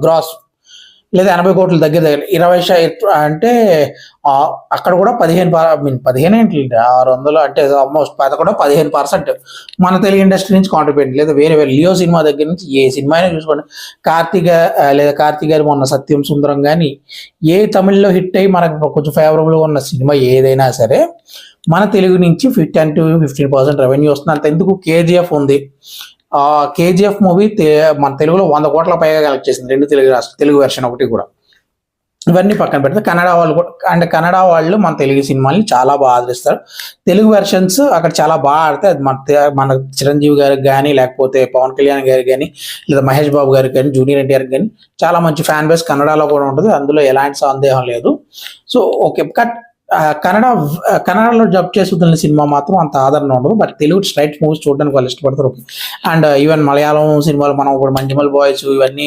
Gross, లేదా 80 కోట్ల దగ్గర దగ్గర 20 అంటే అక్కడ కూడా 15 ఏంటి 600 అంటే ఆల్మోస్ట్ 15% మన తెలుగు ఇండస్ట్రీ నుంచి కాంట్రిబ్యూట్, లేదా వేరే వేరే లియో సినిమా దగ్గర నుంచి ఏ సినిమా అయినా చూసుకోండి. కార్తీక్ గారు మొన్న సత్యం సుందరం కానీ ఏ తమిళ్లో హిట్ అయ్యి మనకు కొంచెం ఫేవరబుల్గా ఉన్న సినిమా ఏదైనా సరే మన తెలుగు నుంచి 10 to 15% రెవెన్యూ వస్తుంది. అంత ఎందుకు కేజీఎఫ్ ఉంది, కేజీఎఫ్ మూవీ మన తెలుగులో 100 కోట్ల పైగా కలెక్ట్ చేసింది, 2 తెలుగు వెర్షన్ ఒకటి కూడా. ఇవన్నీ పక్కన పెడితే కన్నడ వాళ్ళు కూడా, అంటే కన్నడ వాళ్ళు మన తెలుగు సినిమాల్ని చాలా బాగా ఆదరిస్తారు. తెలుగు వెర్షన్స్ అక్కడ చాలా బాగా ఆడితే అది మన చిరంజీవి గారికి కానీ, లేకపోతే పవన్ కళ్యాణ్ గారికి కానీ, లేదా మహేష్ బాబు గారికి కానీ, జూనియర్ ఎన్టీఆర్ కానీ చాలా మంచి ఫ్యాన్ బేస్ కన్నడలో కూడా ఉంటుంది, అందులో ఎలాంటి సందేహం లేదు. సో ఓకే, కన్నడలో జబ్ చేస్తున్న సినిమా మాత్రం అంత ఆదరణ ఉండదు, బట్ తెలుగు స్ట్రైట్ మూవీస్ చూడడానికి వాళ్ళు ఇష్టపడతారు. ఓకే, అండ్ ఈవెన్ మలయాళం సినిమాలు మనం ఇప్పుడు మంజుమల్ బాయ్స్ ఇవన్నీ